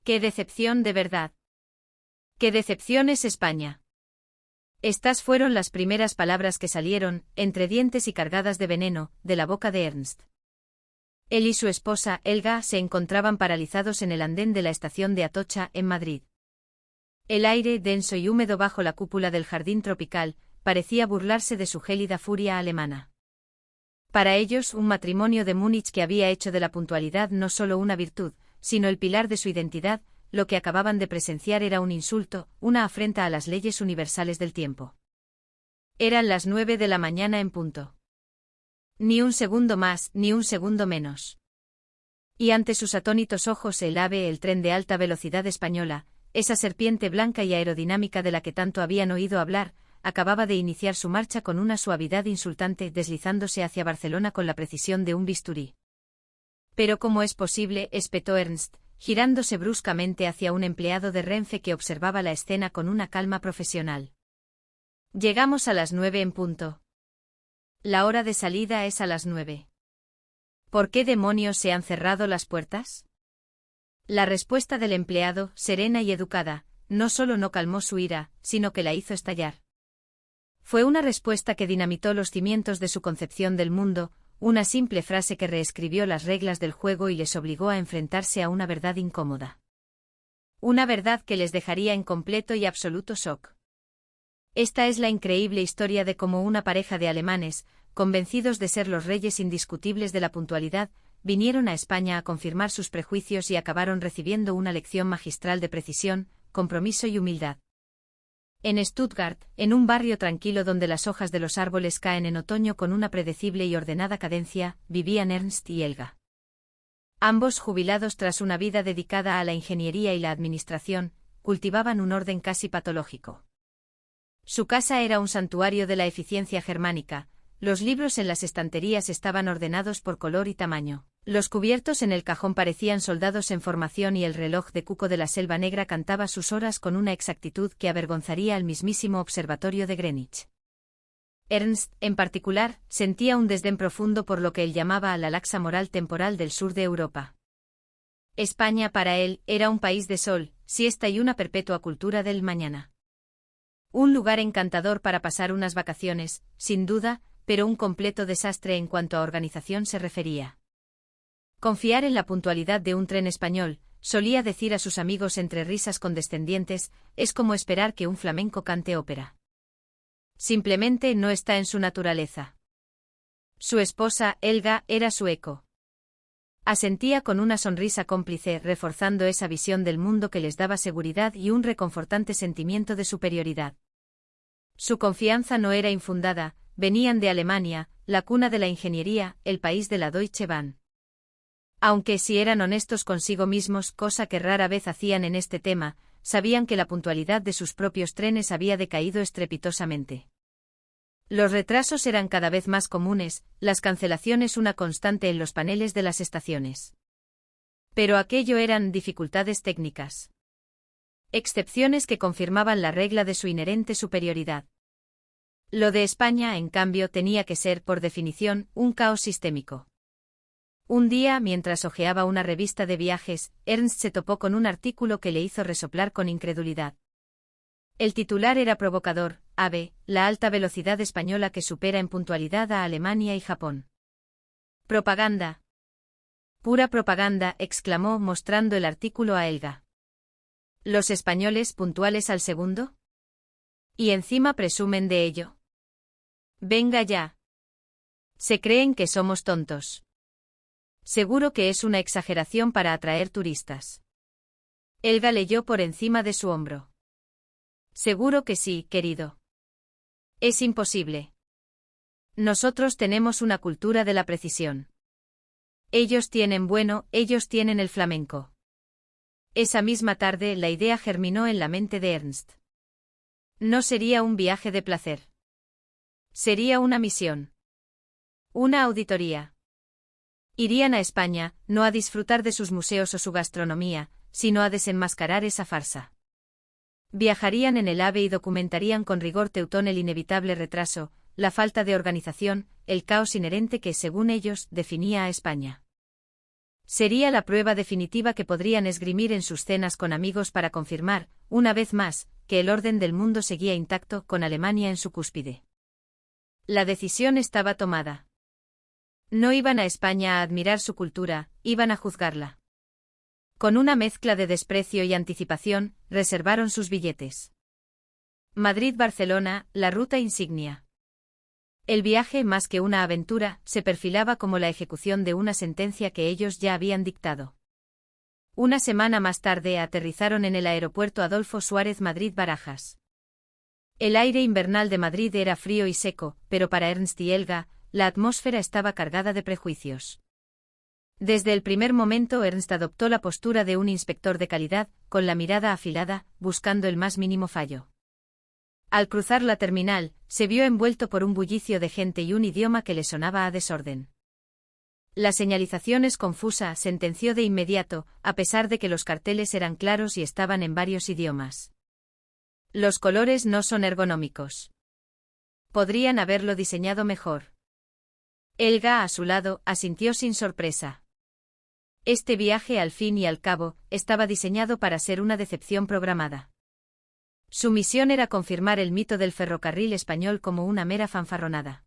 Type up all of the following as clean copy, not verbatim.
¡Qué decepción de verdad! ¡Qué decepción es España! Estas fueron las primeras palabras que salieron, entre dientes y cargadas de veneno, de la boca de Ernst. Él y su esposa, Helga, se encontraban paralizados en el andén de la estación de Atocha, en Madrid. El aire, denso y húmedo bajo la cúpula del jardín tropical, parecía burlarse de su gélida furia alemana. Para ellos, un matrimonio de Múnich que había hecho de la puntualidad no solo una virtud, sino el pilar de su identidad, lo que acababan de presenciar era un insulto, una afrenta a las leyes universales del tiempo. Eran las 9 de la mañana en punto. Ni un segundo más, ni un segundo menos. Y ante sus atónitos ojos el AVE, el tren de alta velocidad española, esa serpiente blanca y aerodinámica de la que tanto habían oído hablar, acababa de iniciar su marcha con una suavidad insultante, deslizándose hacia Barcelona con la precisión de un bisturí. «¿Pero cómo es posible?», espetó Ernst, girándose bruscamente hacia un empleado de Renfe que observaba la escena con una calma profesional. «Llegamos a las 9 en punto. La hora de salida es a las 9. ¿Por qué demonios se han cerrado las puertas?». La respuesta del empleado, serena y educada, no solo no calmó su ira, sino que la hizo estallar. Fue una respuesta que dinamitó los cimientos de su concepción del mundo, una simple frase que reescribió las reglas del juego y les obligó a enfrentarse a una verdad incómoda. Una verdad que les dejaría en completo y absoluto shock. Esta es la increíble historia de cómo una pareja de alemanes, convencidos de ser los reyes indiscutibles de la puntualidad, vinieron a España a confirmar sus prejuicios y acabaron recibiendo una lección magistral de precisión, compromiso y humildad. En Stuttgart, en un barrio tranquilo donde las hojas de los árboles caen en otoño con una predecible y ordenada cadencia, vivían Ernst y Helga. Ambos jubilados tras una vida dedicada a la ingeniería y la administración, cultivaban un orden casi patológico. Su casa era un santuario de la eficiencia germánica, los libros en las estanterías estaban ordenados por color y tamaño. Los cubiertos en el cajón parecían soldados en formación y el reloj de cuco de la Selva Negra cantaba sus horas con una exactitud que avergonzaría al mismísimo observatorio de Greenwich. Ernst, en particular, sentía un desdén profundo por lo que él llamaba la laxa moral temporal del sur de Europa. España para él era un país de sol, siesta y una perpetua cultura del mañana. Un lugar encantador para pasar unas vacaciones, sin duda, pero un completo desastre en cuanto a organización se refería. Confiar en la puntualidad de un tren español, solía decir a sus amigos entre risas condescendientes, es como esperar que un flamenco cante ópera. Simplemente no está en su naturaleza. Su esposa, Helga, era su eco. Asentía con una sonrisa cómplice, reforzando esa visión del mundo que les daba seguridad y un reconfortante sentimiento de superioridad. Su confianza no era infundada, venían de Alemania, la cuna de la ingeniería, el país de la Deutsche Bahn. Aunque si eran honestos consigo mismos, cosa que rara vez hacían en este tema, sabían que la puntualidad de sus propios trenes había decaído estrepitosamente. Los retrasos eran cada vez más comunes, las cancelaciones una constante en los paneles de las estaciones. Pero aquello eran dificultades técnicas. Excepciones que confirmaban la regla de su inherente superioridad. Lo de España, en cambio, tenía que ser, por definición, un caos sistémico. Un día, mientras hojeaba una revista de viajes, Ernst se topó con un artículo que le hizo resoplar con incredulidad. El titular era provocador: AVE, la alta velocidad española que supera en puntualidad a Alemania y Japón. «Propaganda. Pura propaganda», exclamó mostrando el artículo a Helga. «¿Los españoles puntuales al segundo? Y encima presumen de ello. Venga ya. Se creen que somos tontos. Seguro que es una exageración para atraer turistas». Helga leyó por encima de su hombro. «Seguro que sí, querido. Es imposible. Nosotros tenemos una cultura de la precisión. Ellos tienen el flamenco». Esa misma tarde la idea germinó en la mente de Ernst. No sería un viaje de placer. Sería una misión. Una auditoría. Irían a España, no a disfrutar de sus museos o su gastronomía, sino a desenmascarar esa farsa. Viajarían en el AVE y documentarían con rigor teutón el inevitable retraso, la falta de organización, el caos inherente que, según ellos, definía a España. Sería la prueba definitiva que podrían esgrimir en sus cenas con amigos para confirmar, una vez más, que el orden del mundo seguía intacto, con Alemania en su cúspide. La decisión estaba tomada. No iban a España a admirar su cultura, iban a juzgarla. Con una mezcla de desprecio y anticipación, reservaron sus billetes. Madrid-Barcelona, la ruta insignia. El viaje, más que una aventura, se perfilaba como la ejecución de una sentencia que ellos ya habían dictado. Una semana más tarde aterrizaron en el aeropuerto Adolfo Suárez Madrid-Barajas. El aire invernal de Madrid era frío y seco, pero para Ernst y Helga, la atmósfera estaba cargada de prejuicios. Desde el primer momento Ernst adoptó la postura de un inspector de calidad, con la mirada afilada, buscando el más mínimo fallo. Al cruzar la terminal, se vio envuelto por un bullicio de gente y un idioma que le sonaba a desorden. La señalización es confusa, sentenció de inmediato, a pesar de que los carteles eran claros y estaban en varios idiomas. Los colores no son ergonómicos. Podrían haberlo diseñado mejor. Helga, a su lado, asintió sin sorpresa. Este viaje, al fin y al cabo, estaba diseñado para ser una decepción programada. Su misión era confirmar el mito del ferrocarril español como una mera fanfarronada.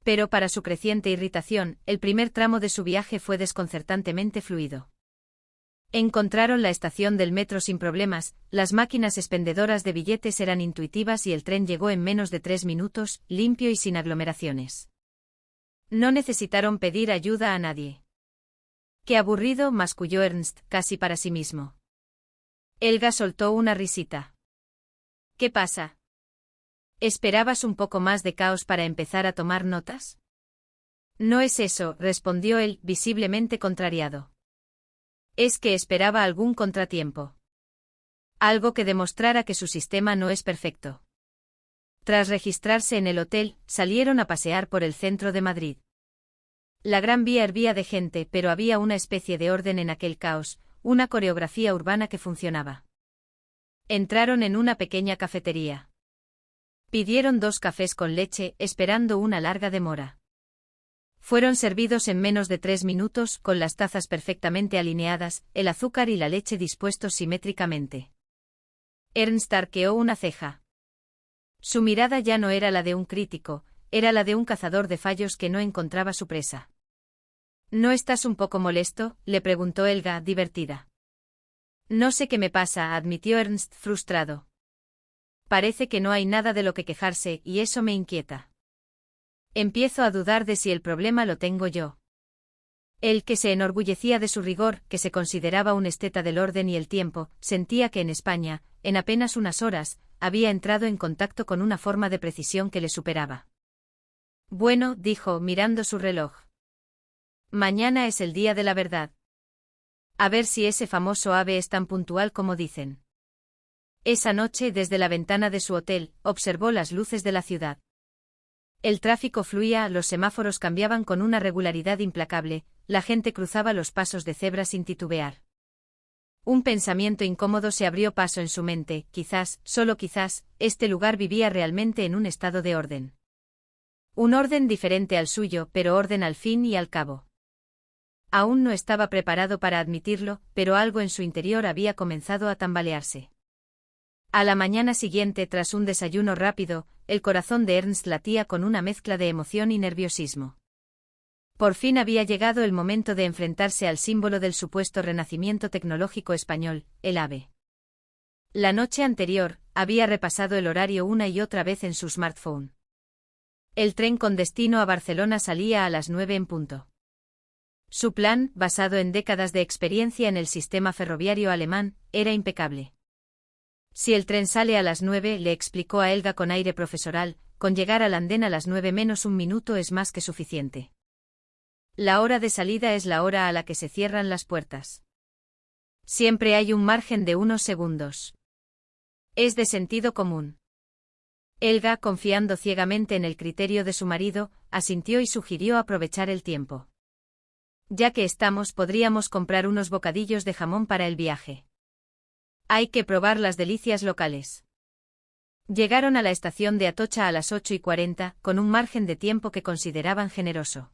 Pero para su creciente irritación, el primer tramo de su viaje fue desconcertantemente fluido. Encontraron la estación del metro sin problemas, las máquinas expendedoras de billetes eran intuitivas y el tren llegó en menos de 3 minutos, limpio y sin aglomeraciones. No necesitaron pedir ayuda a nadie. Qué aburrido, masculló Ernst, casi para sí mismo. Helga soltó una risita. ¿Qué pasa? ¿Esperabas un poco más de caos para empezar a tomar notas? No es eso, respondió él, visiblemente contrariado. Es que esperaba algún contratiempo. Algo que demostrara que su sistema no es perfecto. Tras registrarse en el hotel, salieron a pasear por el centro de Madrid. La Gran Vía hervía de gente, pero había una especie de orden en aquel caos, una coreografía urbana que funcionaba. Entraron en una pequeña cafetería. Pidieron 2 cafés con leche, esperando una larga demora. Fueron servidos en menos de 3 minutos, con las tazas perfectamente alineadas, el azúcar y la leche dispuestos simétricamente. Ernst arqueó una ceja. Su mirada ya no era la de un crítico, era la de un cazador de fallos que no encontraba su presa. ¿No estás un poco molesto?, le preguntó Helga, divertida. No sé qué me pasa, admitió Ernst, frustrado. Parece que no hay nada de lo que quejarse, y eso me inquieta. Empiezo a dudar de si el problema lo tengo yo. Él, que se enorgullecía de su rigor, que se consideraba un esteta del orden y el tiempo, sentía que en España, en apenas unas horas, había entrado en contacto con una forma de precisión que le superaba. Bueno, dijo, mirando su reloj. Mañana es el día de la verdad. A ver si ese famoso ave es tan puntual como dicen. Esa noche, desde la ventana de su hotel, observó las luces de la ciudad. El tráfico fluía, los semáforos cambiaban con una regularidad implacable, la gente cruzaba los pasos de cebra sin titubear. Un pensamiento incómodo se abrió paso en su mente, quizás, solo quizás, este lugar vivía realmente en un estado de orden. Un orden diferente al suyo, pero orden al fin y al cabo. Aún no estaba preparado para admitirlo, pero algo en su interior había comenzado a tambalearse. A la mañana siguiente, tras un desayuno rápido, el corazón de Ernst latía con una mezcla de emoción y nerviosismo. Por fin había llegado el momento de enfrentarse al símbolo del supuesto renacimiento tecnológico español, el AVE. La noche anterior, había repasado el horario una y otra vez en su smartphone. El tren con destino a Barcelona salía a las 9 en punto. Su plan, basado en décadas de experiencia en el sistema ferroviario alemán, era impecable. Si el tren sale a las 9, le explicó a Helga con aire profesoral, con llegar al andén a las 9 menos un minuto es más que suficiente. La hora de salida es la hora a la que se cierran las puertas. Siempre hay un margen de unos segundos. Es de sentido común. Helga, confiando ciegamente en el criterio de su marido, asintió y sugirió aprovechar el tiempo. Ya que estamos, podríamos comprar unos bocadillos de jamón para el viaje. Hay que probar las delicias locales. Llegaron a la estación de Atocha a las 8:40, con un margen de tiempo que consideraban generoso.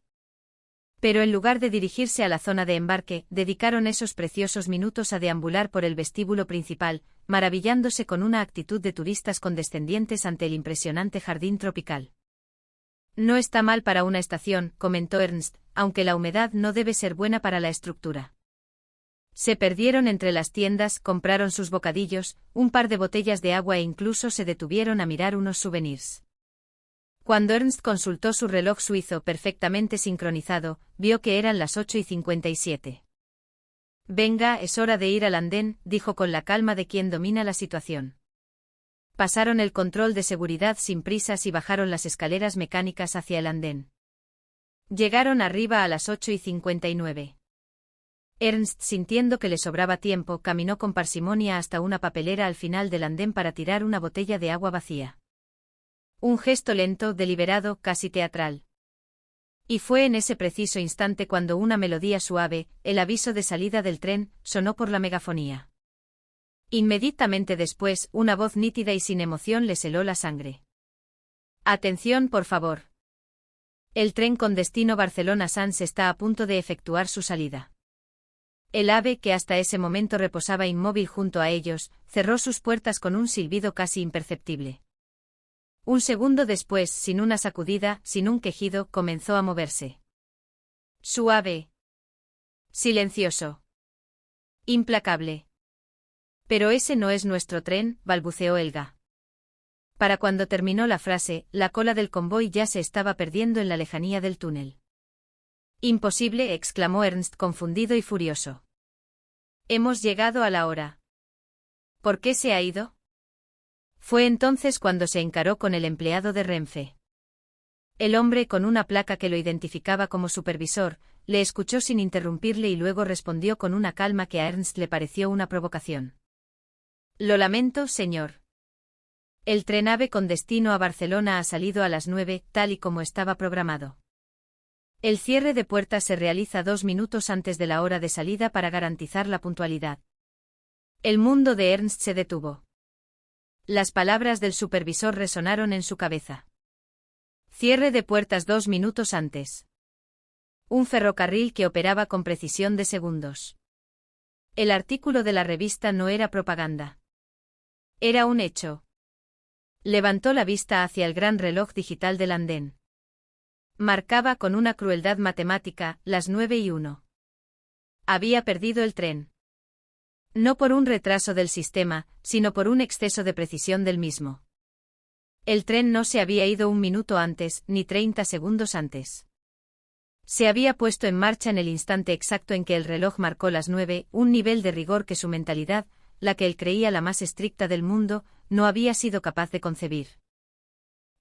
Pero en lugar de dirigirse a la zona de embarque, dedicaron esos preciosos minutos a deambular por el vestíbulo principal, maravillándose con una actitud de turistas condescendientes ante el impresionante jardín tropical. No está mal para una estación, comentó Ernst, aunque la humedad no debe ser buena para la estructura. Se perdieron entre las tiendas, compraron sus bocadillos, un par de botellas de agua e incluso se detuvieron a mirar unos souvenirs. Cuando Ernst consultó su reloj suizo perfectamente sincronizado, vio que eran las 8:57. Venga, es hora de ir al andén, dijo con la calma de quien domina la situación. Pasaron el control de seguridad sin prisas y bajaron las escaleras mecánicas hacia el andén. Llegaron arriba a las 8:59. Ernst, sintiendo que le sobraba tiempo, caminó con parsimonia hasta una papelera al final del andén para tirar una botella de agua vacía. Un gesto lento, deliberado, casi teatral. Y fue en ese preciso instante cuando una melodía suave, el aviso de salida del tren, sonó por la megafonía. Inmediatamente después, una voz nítida y sin emoción les heló la sangre. Atención, por favor. El tren con destino Barcelona-Sants está a punto de efectuar su salida. El ave, que hasta ese momento reposaba inmóvil junto a ellos, cerró sus puertas con un silbido casi imperceptible. Un segundo después, sin una sacudida, sin un quejido, comenzó a moverse. Suave. Silencioso. Implacable. Pero ese no es nuestro tren, balbuceó Helga. Para cuando terminó la frase, la cola del convoy ya se estaba perdiendo en la lejanía del túnel. Imposible, exclamó Ernst confundido y furioso. Hemos llegado a la hora. ¿Por qué se ha ido? Fue entonces cuando se encaró con el empleado de Renfe. El hombre, con una placa que lo identificaba como supervisor, le escuchó sin interrumpirle y luego respondió con una calma que a Ernst le pareció una provocación. Lo lamento, señor. El tren AVE con destino a Barcelona ha salido a las 9, tal y como estaba programado. El cierre de puertas se realiza 2 minutos antes de la hora de salida para garantizar la puntualidad. El mundo de Ernst se detuvo. Las palabras del supervisor resonaron en su cabeza. Cierre de puertas 2 minutos antes. Un ferrocarril que operaba con precisión de segundos. El artículo de la revista no era propaganda. Era un hecho. Levantó la vista hacia el gran reloj digital del andén. Marcaba con una crueldad matemática las 9:01. Había perdido el tren. No por un retraso del sistema, sino por un exceso de precisión del mismo. El tren no se había ido 1 minuto antes, ni 30 segundos antes. Se había puesto en marcha en el instante exacto en que el reloj marcó las 9, un nivel de rigor que su mentalidad, la que él creía la más estricta del mundo, no había sido capaz de concebir.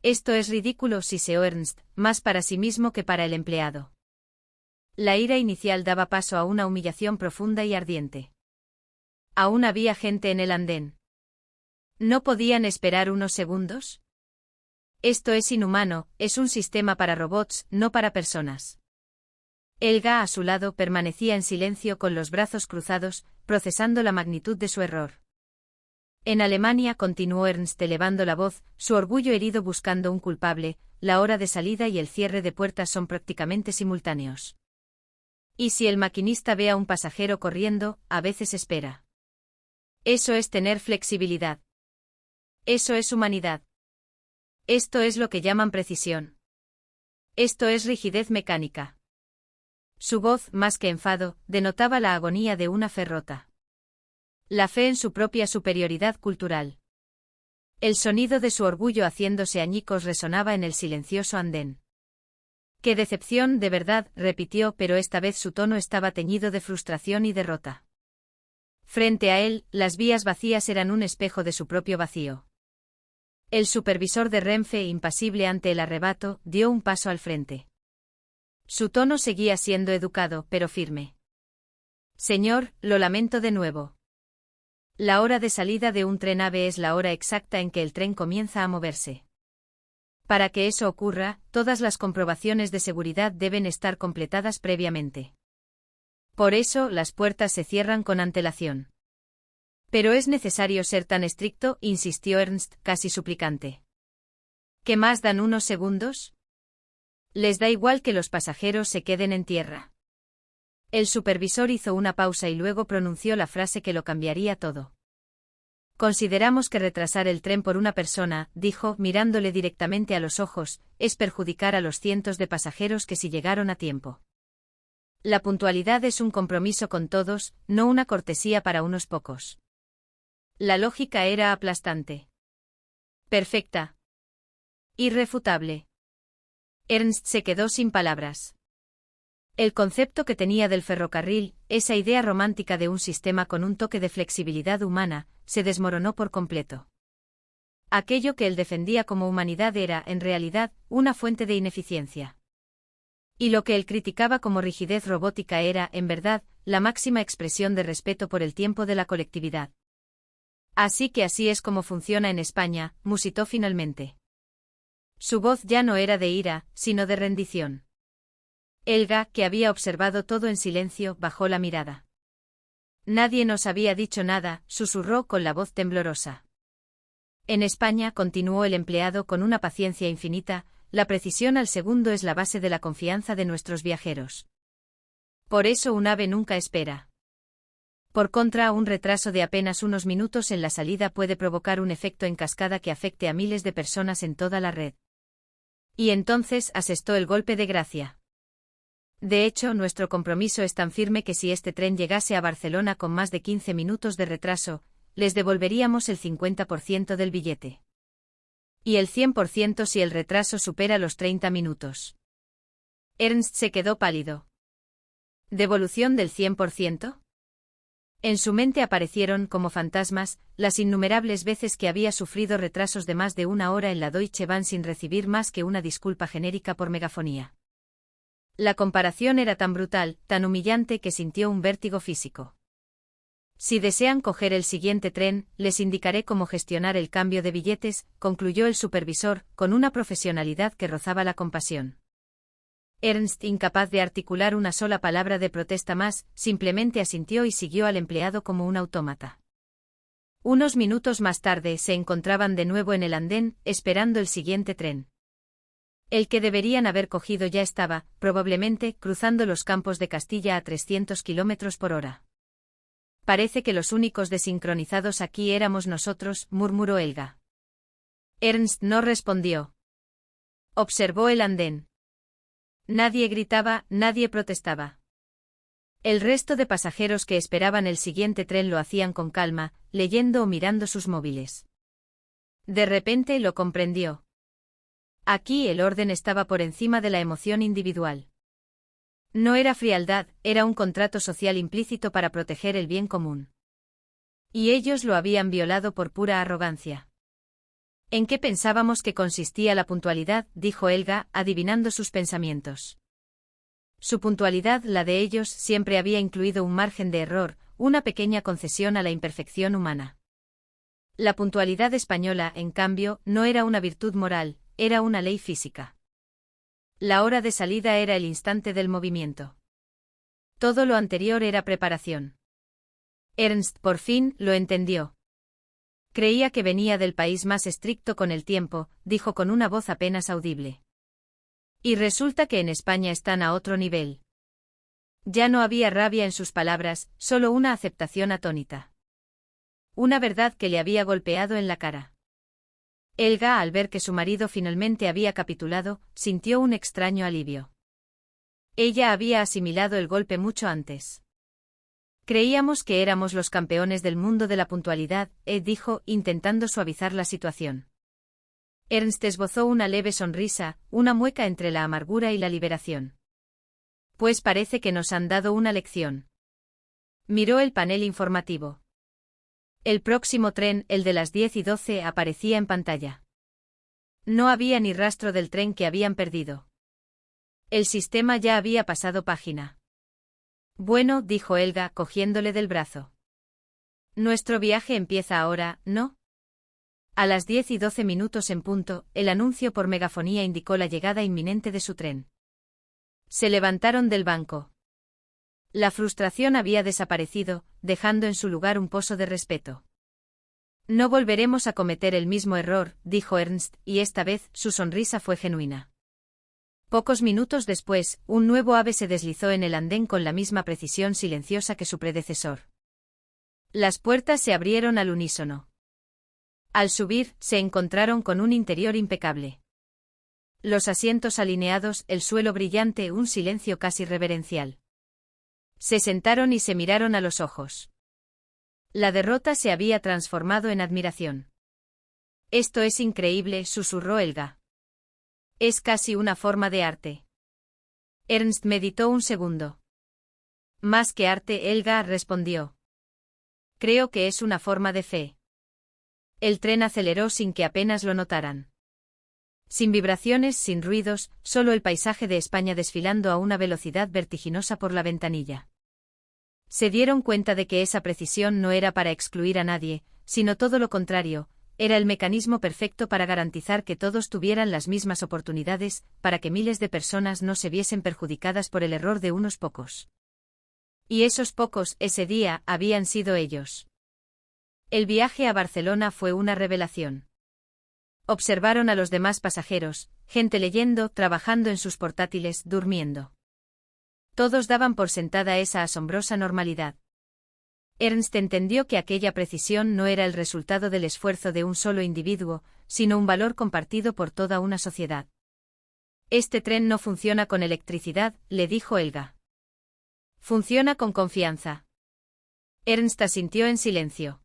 Esto es ridículo, siseó Ernst, más para sí mismo que para el empleado. La ira inicial daba paso a una humillación profunda y ardiente. Aún había gente en el andén. ¿No podían esperar unos segundos? Esto es inhumano, es un sistema para robots, no para personas. Helga, a su lado, permanecía en silencio con los brazos cruzados, procesando la magnitud de su error. En Alemania, continuó Ernst elevando la voz, su orgullo herido buscando un culpable, la hora de salida y el cierre de puertas son prácticamente simultáneos. Y si el maquinista ve a un pasajero corriendo, a veces espera. Eso es tener flexibilidad. Eso es humanidad. Esto es lo que llaman precisión. Esto es rigidez mecánica. Su voz, más que enfado, denotaba la agonía de una fe rota. La fe en su propia superioridad cultural. El sonido de su orgullo haciéndose añicos resonaba en el silencioso andén. ¡Qué decepción, de verdad!, repitió, pero esta vez su tono estaba teñido de frustración y derrota. Frente a él, las vías vacías eran un espejo de su propio vacío. El supervisor de Renfe, impasible ante el arrebato, dio un paso al frente. Su tono seguía siendo educado, pero firme. Señor, lo lamento de nuevo. La hora de salida de un tren AVE es la hora exacta en que el tren comienza a moverse. Para que eso ocurra, todas las comprobaciones de seguridad deben estar completadas previamente. Por eso, las puertas se cierran con antelación. Pero es necesario ser tan estricto, insistió Ernst, casi suplicante. ¿Qué más dan unos segundos? Les da igual que los pasajeros se queden en tierra. El supervisor hizo una pausa y luego pronunció la frase que lo cambiaría todo. Consideramos que retrasar el tren por una persona, dijo, mirándole directamente a los ojos, es perjudicar a los cientos de pasajeros que sí llegaron a tiempo. La puntualidad es un compromiso con todos, no una cortesía para unos pocos. La lógica era aplastante. Perfecta. Irrefutable. Ernst se quedó sin palabras. El concepto que tenía del ferrocarril, esa idea romántica de un sistema con un toque de flexibilidad humana, se desmoronó por completo. Aquello que él defendía como humanidad era, en realidad, una fuente de ineficiencia. Y lo que él criticaba como rigidez robótica era, en verdad, la máxima expresión de respeto por el tiempo de la colectividad. Así que así es como funciona en España, musitó finalmente. Su voz ya no era de ira, sino de rendición. Elga, que había observado todo en silencio, bajó la mirada. Nadie nos había dicho nada, susurró con la voz temblorosa. En España, continuó el empleado con una paciencia infinita, la precisión al segundo es la base de la confianza de nuestros viajeros. Por eso un ave nunca espera. Por contra, un retraso de apenas unos minutos en la salida puede provocar un efecto en cascada que afecte a miles de personas en toda la red. Y entonces asestó el golpe de gracia. De hecho, nuestro compromiso es tan firme que si este tren llegase a Barcelona con más de 15 minutos de retraso, les devolveríamos el 50% del billete. Y el 100% si el retraso supera los 30 minutos. Ernst se quedó pálido. ¿Devolución del 100%? En su mente aparecieron como fantasmas las innumerables veces que había sufrido retrasos de más de una hora en la Deutsche Bahn sin recibir más que una disculpa genérica por megafonía. La comparación era tan brutal, tan humillante que sintió un vértigo físico. Si desean coger el siguiente tren, les indicaré cómo gestionar el cambio de billetes, concluyó el supervisor, con una profesionalidad que rozaba la compasión. Ernst, incapaz de articular una sola palabra de protesta más, simplemente asintió y siguió al empleado como un autómata. Unos minutos más tarde se encontraban de nuevo en el andén, esperando el siguiente tren. El que deberían haber cogido ya estaba, probablemente, cruzando los campos de Castilla a 300 km por hora. Parece que los únicos desincronizados aquí éramos nosotros, murmuró Elga. Ernst no respondió. Observó el andén. Nadie gritaba, nadie protestaba. El resto de pasajeros que esperaban el siguiente tren lo hacían con calma, leyendo o mirando sus móviles. De repente lo comprendió. Aquí el orden estaba por encima de la emoción individual. No era frialdad, era un contrato social implícito para proteger el bien común. Y ellos lo habían violado por pura arrogancia. ¿En qué pensábamos que consistía la puntualidad?, dijo Elga, adivinando sus pensamientos. Su puntualidad, la de ellos, siempre había incluido un margen de error, una pequeña concesión a la imperfección humana. La puntualidad española, en cambio, no era una virtud moral, era una ley física. La hora de salida era el instante del movimiento. Todo lo anterior era preparación. Ernst, por fin, lo entendió. Creía que venía del país más estricto con el tiempo, dijo con una voz apenas audible. Y resulta que en España están a otro nivel. Ya no había rabia en sus palabras, solo una aceptación atónita. Una verdad que le había golpeado en la cara. Elga, al ver que su marido finalmente había capitulado, sintió un extraño alivio. Ella había asimilado el golpe mucho antes. Creíamos que éramos los campeones del mundo de la puntualidad, dijo, intentando suavizar la situación. Ernst esbozó una leve sonrisa, una mueca entre la amargura y la liberación. Pues parece que nos han dado una lección. Miró el panel informativo. El próximo tren, el de las 10:12, aparecía en pantalla. No había ni rastro del tren que habían perdido. El sistema ya había pasado página. Bueno, dijo Elga, cogiéndole del brazo. Nuestro viaje empieza ahora, ¿no? A las 10:12 en punto, el anuncio por megafonía indicó la llegada inminente de su tren. Se levantaron del banco. La frustración había desaparecido, dejando en su lugar un pozo de respeto. No volveremos a cometer el mismo error, dijo Ernst, y esta vez su sonrisa fue genuina. Pocos minutos después, un nuevo ave se deslizó en el andén con la misma precisión silenciosa que su predecesor. Las puertas se abrieron al unísono. Al subir, se encontraron con un interior impecable. Los asientos alineados, el suelo brillante, un silencio casi reverencial. Se sentaron y se miraron a los ojos. La derrota se había transformado en admiración. «Esto es increíble», susurró Helga. «Es casi una forma de arte». Ernst meditó un segundo. «Más que arte», Helga respondió. «Creo que es una forma de fe». El tren aceleró sin que apenas lo notaran. Sin vibraciones, sin ruidos, solo el paisaje de España desfilando a una velocidad vertiginosa por la ventanilla. Se dieron cuenta de que esa precisión no era para excluir a nadie, sino todo lo contrario, era el mecanismo perfecto para garantizar que todos tuvieran las mismas oportunidades, para que miles de personas no se viesen perjudicadas por el error de unos pocos. Y esos pocos, ese día, habían sido ellos. El viaje a Barcelona fue una revelación. Observaron a los demás pasajeros, gente leyendo, trabajando en sus portátiles, durmiendo. Todos daban por sentada esa asombrosa normalidad. Ernst entendió que aquella precisión no era el resultado del esfuerzo de un solo individuo, sino un valor compartido por toda una sociedad. «Este tren no funciona con electricidad», le dijo Helga. «Funciona con confianza». Ernst asintió en silencio.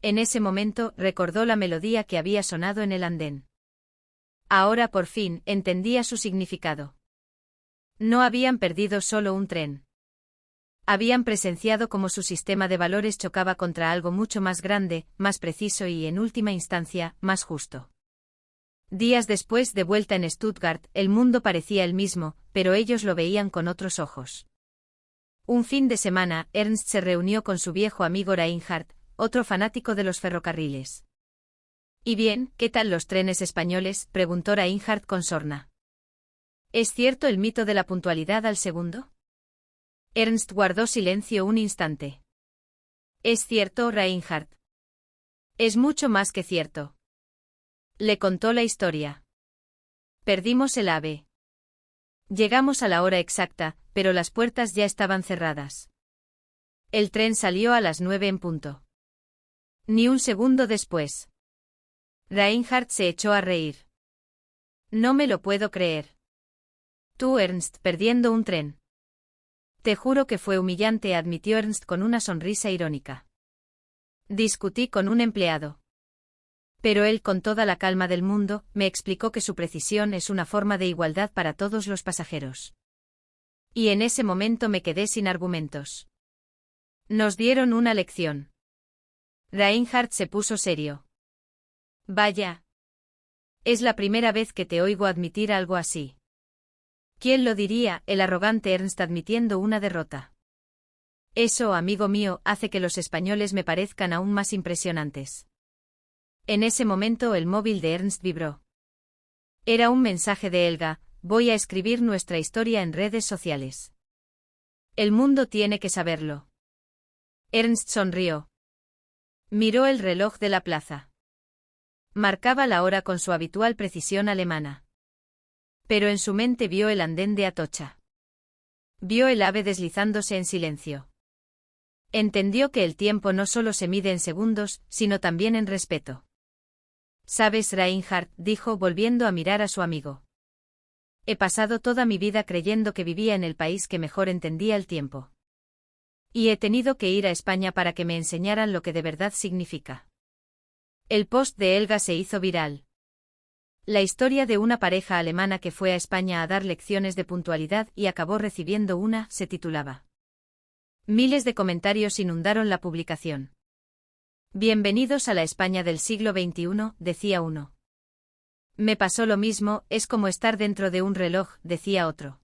En ese momento, recordó la melodía que había sonado en el andén. Ahora por fin, entendía su significado. No habían perdido solo un tren. Habían presenciado cómo su sistema de valores chocaba contra algo mucho más grande, más preciso y, en última instancia, más justo. Días después, de vuelta en Stuttgart, el mundo parecía el mismo, pero ellos lo veían con otros ojos. Un fin de semana, Ernst se reunió con su viejo amigo Reinhard, otro fanático de los ferrocarriles. «¿Y bien, qué tal los trenes españoles?», preguntó Reinhard con sorna. «¿Es cierto el mito de la puntualidad al segundo?». Ernst guardó silencio un instante. «Es cierto, Reinhard. Es mucho más que cierto». Le contó la historia. «Perdimos el ave. Llegamos a la hora exacta, pero las puertas ya estaban cerradas. El tren salió a las 9 en punto. Ni un segundo después». Reinhard se echó a reír. «No me lo puedo creer. Tú, Ernst, perdiendo un tren». «Te juro que fue humillante», admitió Ernst con una sonrisa irónica. «Discutí con un empleado. Pero él, con toda la calma del mundo, me explicó que su precisión es una forma de igualdad para todos los pasajeros. Y en ese momento me quedé sin argumentos. Nos dieron una lección». Reinhard se puso serio. «Vaya. Es la primera vez que te oigo admitir algo así». «¿Quién lo diría?», el arrogante Ernst admitiendo una derrota. «Eso, amigo mío, hace que los españoles me parezcan aún más impresionantes». En ese momento el móvil de Ernst vibró. Era un mensaje de Helga: «Voy a escribir nuestra historia en redes sociales. El mundo tiene que saberlo». Ernst sonrió. Miró el reloj de la plaza. Marcaba la hora con su habitual precisión alemana. Pero en su mente vio el andén de Atocha. Vio el ave deslizándose en silencio. Entendió que el tiempo no solo se mide en segundos, sino también en respeto. «¿Sabes, Reinhard?», dijo volviendo a mirar a su amigo. «He pasado toda mi vida creyendo que vivía en el país que mejor entendía el tiempo. Y he tenido que ir a España para que me enseñaran lo que de verdad significa». El post de Helga se hizo viral. La historia de una pareja alemana que fue a España a dar lecciones de puntualidad y acabó recibiendo una, se titulaba. Miles de comentarios inundaron la publicación. «Bienvenidos a la España del siglo XXI», decía uno. «Me pasó lo mismo, es como estar dentro de un reloj», decía otro.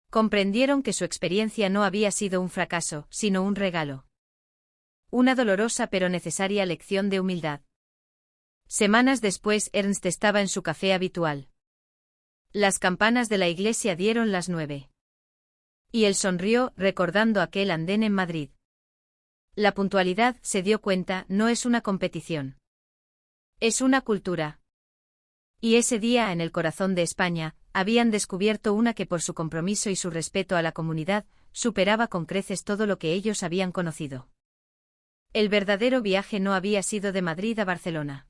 Comprendieron que su experiencia no había sido un fracaso, sino un regalo. Una dolorosa pero necesaria lección de humildad. Semanas después, Ernst estaba en su café habitual. Las campanas de la iglesia dieron las 9. Y él sonrió, recordando aquel andén en Madrid. La puntualidad, se dio cuenta, no es una competición. Es una cultura. Y ese día, en el corazón de España, habían descubierto una que por su compromiso y su respeto a la comunidad, superaba con creces todo lo que ellos habían conocido. El verdadero viaje no había sido de Madrid a Barcelona.